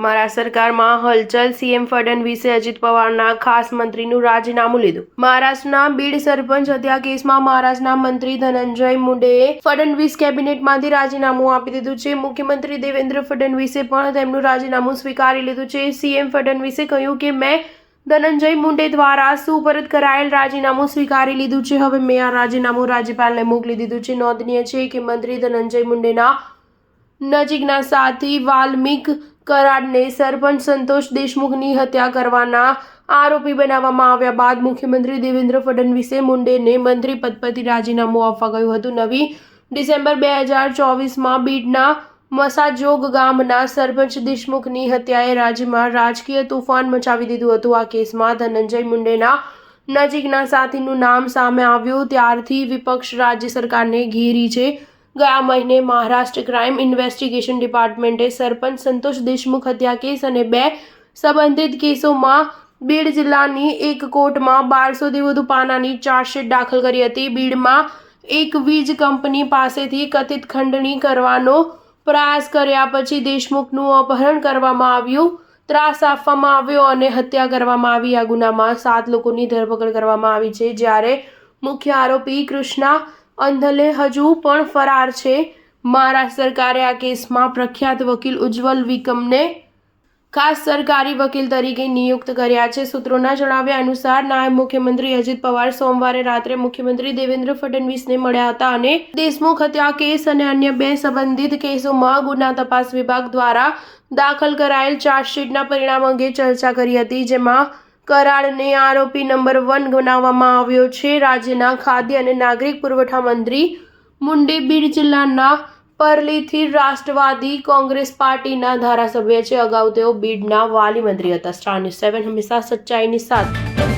મહારાષ્ટ્ર સરકારમાં હલચલ. સીએમ ફડણવીસે અજીત પવારના ખાસ મંત્રીનું રાજીનામું લીધું. મહારાષ્ટ્રના બીડ સરપંચ હત્યા કેસમાં મહારાષ્ટ્રના મંત્રી ધનંજય મુંડેએ ફડણવીસ કેબિનેટમાંથી રાજીનામું આપી દીધું છે. મુખ્યમંત્રી દેવેન્દ્ર ફડણવીસે પણ તેમનું રાજીનામું સ્વીકારી લીધું છે. સીએમ ફડણવીસે કહ્યું કે મેં ધનંજય મુંડે દ્વારા સુપરત કરાયેલ રાજીનામું સ્વીકારી લીધું છે. હવે મેં આ રાજીનામું રાજ્યપાલને મોકલી દીધું છે. નોંધનીય છે કે મંત્રી ધનંજય મુંડેના નજીકના સાથી વાલ્મિક કરાડને સરપંચ સંતોષ દેશમુખની હત્યા કરવાના આરોપી બનાવવામાં આવ્યા બાદ મુખ્યમંત્રી દેવેન્દ્ર ફડણવીસે મુંડેને મંત્રી પદ પરથી રાજીનામું આપવા કહ્યું હતું. 9 ડિસેમ્બર 2024માં બીડના મસાજોગ ગામના સરપંચ દેશમુખની હત્યાએ રાજ્યમાં રાજકીય તોફાન મચાવી દીધું હતું. આ કેસમાં ધનંજય મુંડેના નજીકના સાથીનું નામ સામે આવ્યું ત્યારથી વિપક્ષ રાજ્ય સરકારને ઘેરી છે. ગયા મહિને મહારાષ્ટ્ર ક્રાઇમ ઇન્વેસ્ટિગેશન ડિપાર્ટમેન્ટે સરપંચ સંતોષ દેશમુખ હત્યા કેસ અને 2 સંબંધિત કેસોમાં બીડ જિલ્લાની એક કોર્ટમાં 1200થી વધુ પાનાની ચાર્જશીટ દાખલ કરી હતી. બીડમાં એક વીજ કંપની પાસેથી કથિત ખંડણી કરવાનો પ્રયાસ કર્યા પછી દેશમુખનું અપહરણ કરવામાં આવ્યું, ત્રાસ આપવામાં આવ્યો અને હત્યા કરવામાં આવી. આ ગુનામાં 7 લોકોની ધરપકડ કરવામાં આવી છે, જ્યારે મુખ્ય આરોપી કૃષ્ણા અંધલે હજુ પણ ફરાર છે. મહારાષ્ટ્ર સરકારે આ કેસમાં પ્રખ્યાત વકીલ ઉજ્જવલ વિકમને ખાસ સરકારી વકીલ તરીકે નિયુક્ત કર્યા છે. સૂત્રોના જણાવ્યા અનુસાર નાયબ મુખ્યમંત્રી અજીત પવાર સોમવારે રાત્રે મુખ્યમંત્રી દેવેન્દ્ર ફડણવીસને મળ્યા હતા અને દેશમુખ હત્યા કેસ અને અન્ય 2 સંબંધિત કેસોમાં ગુના તપાસ વિભાગ દ્વારા દાખલ કરાયેલ ચાર્જશીટના પરિણામ અંગે ચર્ચા કરી હતી, જેમાં કરાડને આરોપી નંબર 1 ગણાવવામાં આવ્યો છે. રાજ્યના ખાદ્ય અને નાગરિક પુરવઠા મંત્રી મુંડે બીડ જિલ્લાના પરલીથી રાષ્ટ્રવાદી કોંગ્રેસ પાર્ટીના ધારાસભ્ય છે. અગાઉ તેઓ બીડના વાલી મંત્રી હતા. સ્ટાર ન્યૂઝ 7 હંમેશા સચ્ચાઈની સાથે.